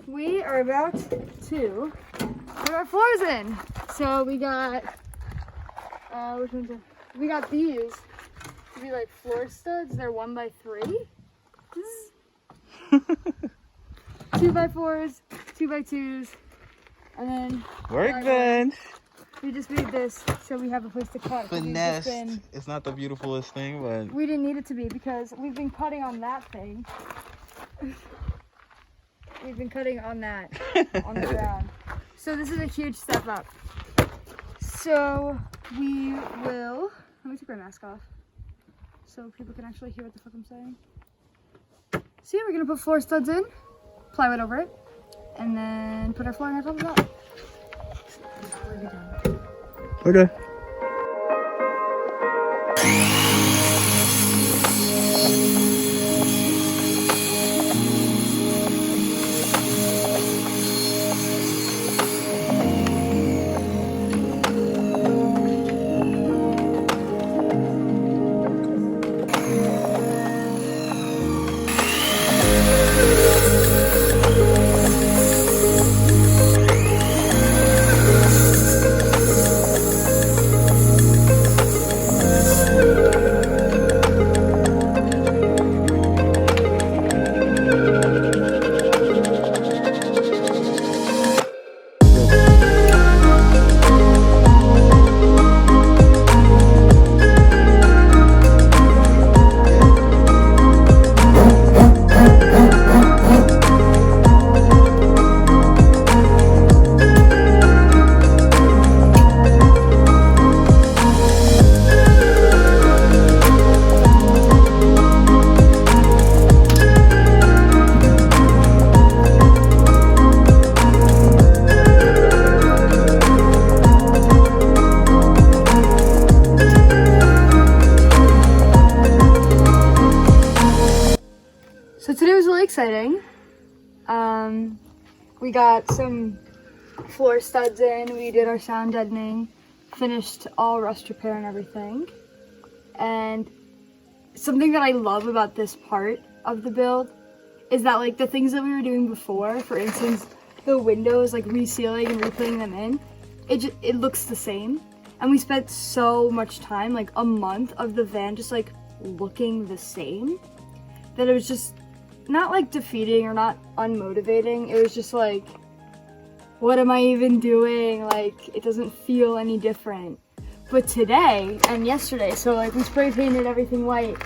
we are about to put our floors in. So we got, which ones are, we got these to be like floor studs. They're 1x3. 2x4s, 2x2s, and then Workbench. we just made this so we have a place to cut. Finesse. It's not the beautifulest thing, but we didn't need it to be because we've been cutting on that thing. We've been cutting on that on the ground. So this is a huge step up. So we will, let me take my mask off so people can actually hear what the fuck I'm saying. So yeah, we're gonna put floor studs in, plywood over it, and then put our flooring on top of that. okay. So today was really exciting. We got some floor studs in, we did our sound deadening, finished all rust repair and everything. And something that I love about this part of the build is that like the things that we were doing before, for instance, the windows, like resealing and reputting them in, it looks the same. And we spent so much time, like a month of the van just like looking the same, that it was just not like defeating or not unmotivating. It was just like, what am I even doing? Like, it doesn't feel any different. But today and yesterday, so like we spray painted everything white,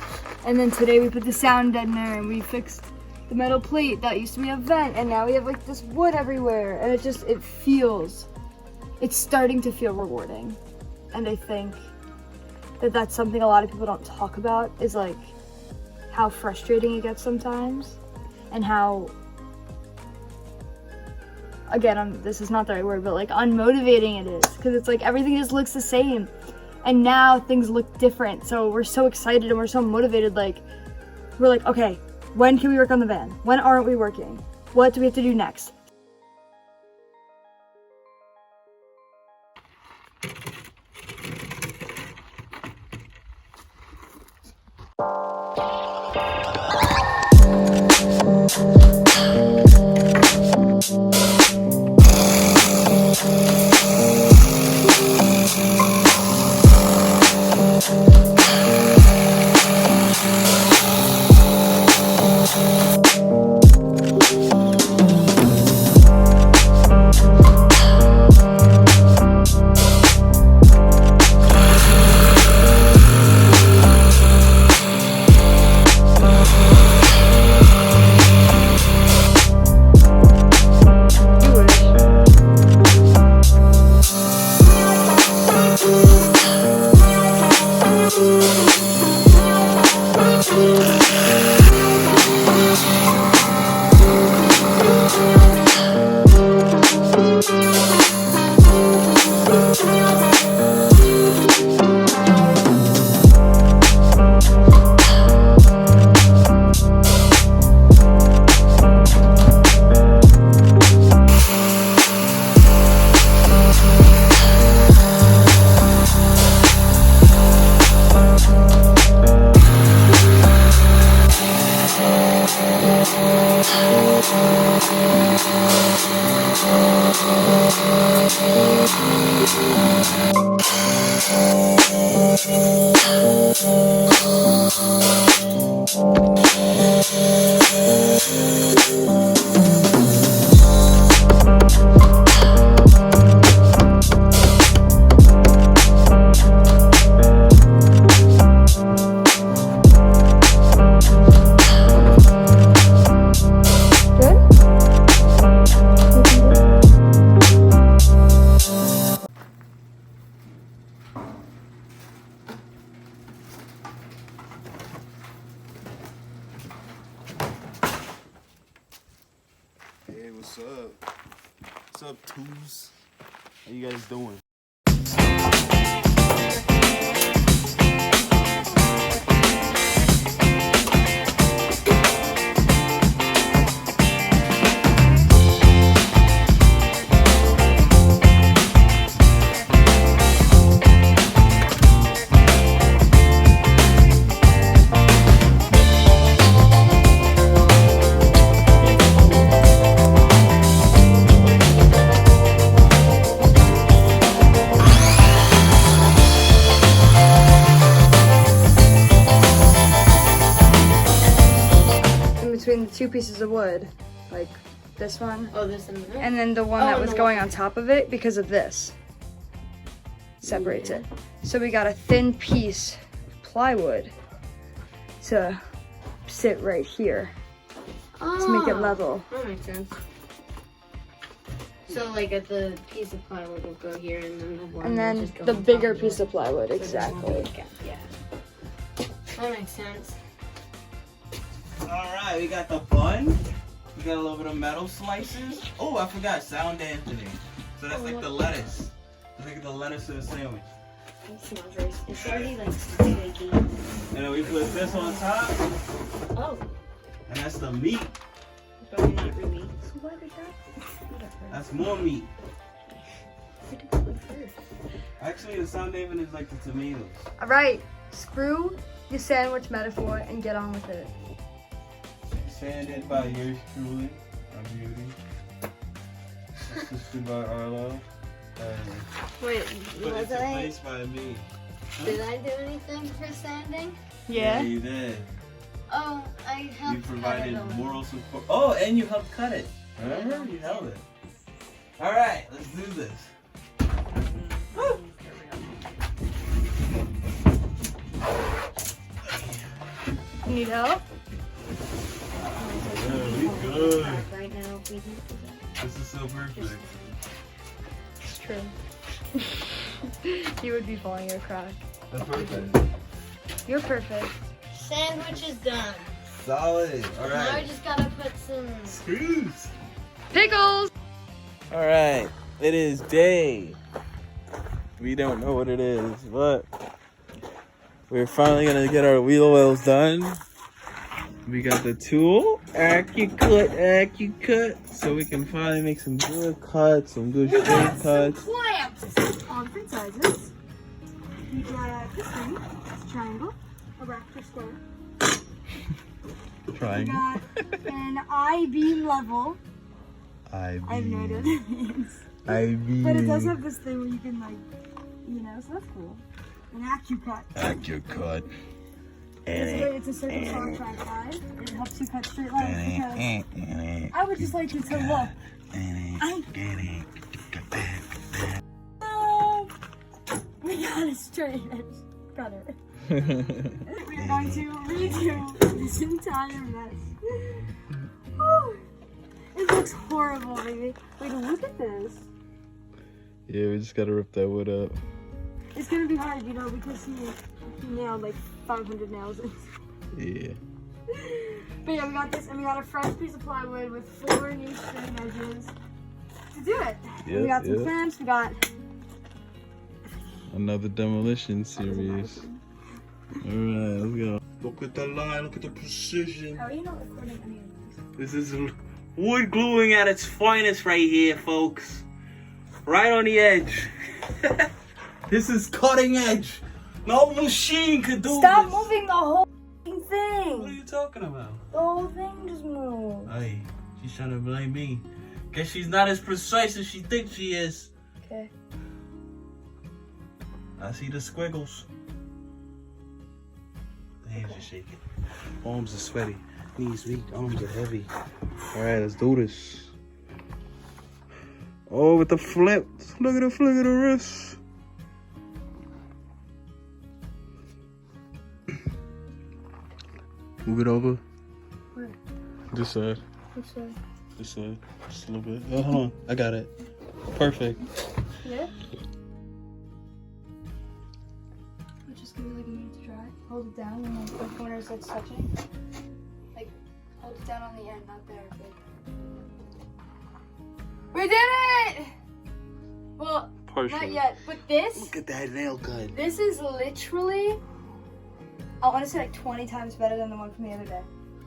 and then today we put the sound deadener and we fixed the metal plate that used to be a vent, and now we have like this wood everywhere, and it's starting to feel rewarding. And I think that that's something a lot of people don't talk about, is like how frustrating it gets sometimes, and how, again, this is not the right word, but like unmotivating it is, because it's like everything just looks the same, and now things look different. So we're so excited and we're so motivated. Like, we're like, okay, when can we work on the van? When aren't we working? What do we have to do next? Hey, what's up? What's up, twos? How you guys doing? Between the two pieces of wood, like this one. Oh, this and then the one that was going on top of it because of this. Separates it. So we got a thin piece of plywood to sit right here to make it level. That makes sense. So like at the piece of plywood will go here and then the one And will then just go the on bigger top of piece it. of plywood, So exactly. Yeah. That makes sense. Alright, we got the bun. We got a little bit of metal slices. Oh, I forgot sound dampening. So that's like the lettuce. That's like the lettuce in a sandwich. It smells very. It's already like flaky. And then we put this on top. Oh, And that's the meat. but not really. So what is that? That's more meat. Actually, the sound dampening is like the tomatoes. Alright, screw the sandwich metaphor and get on with it. Sanded by yours truly, our beauty. Assisted by Arlo. Wait, But was it's I? replaced by me. Did I do anything for sanding? Yeah? You did. Oh, I helped. You provided cut it moral support. Oh, and you helped cut it. Remember? You held it. Alright, let's do this. Woo! You need help? Yeah, we good. right now. If we do that. This is so perfect. It's true. You would be falling your crack. That's perfect. You're perfect. Sandwich is done. Solid. Now I Alright. just gotta put some. Screws. Pickles! Alright, it is day. We don't know what it is, but we're finally gonna get our wheel wells done. We got the tool, AccuCut, so we can finally make some good cuts, some good straight cuts. Clamps! All different sizes. You got this thing, it's a triangle, a rectangle square. Triangle. You got an I-beam level. I I have no idea what that means. I-beam. But it does have this thing where you can like, you know, so that's cool. An AccuCut. AccuCut. It's a circle saw tripod. It helps you cut straight lines because I would just like you to look. We got a straight edge. Got it. We're going to redo this entire mess. Whew. It looks horrible, baby. Wait, look at this. Yeah, we just gotta rip that wood up. It's gonna be hard, you know, because he nailed like 500 nails in. Yeah. But yeah, we got this, and we got a fresh piece of plywood with 4 new straight edges to do it. And we got some clamps, we got Another demolition series. Alright, let's go. Look at the line, look at the precision. How are you not recording any of these? This is wood gluing at its finest right here, folks. Right on the edge. This is cutting edge. No machine could do Stop this. moving the whole What are thing! you talking about? The whole thing just moved. Hey, She's trying to blame me. Guess she's not as precise as she thinks she is. Okay. I see the squiggles. The hands are shaking. Arms are sweaty. Knees weak. Arms are heavy. Alright, let's do this. Oh, with the flip. Look at the flick of the wrist. Move it over. Where? This side. Which side? This side. Just a little bit. Oh, hold on. I got it. Perfect. Yeah? Just give it like a minute to dry. Hold it down when the corners that's touching. Like, hold it down on the end, not there. But... We did it! Well, Partially. not yet. But this, Look at that nail gun. this is literally, I want to say like 20 times better than the one from the other day.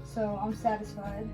So I'm satisfied.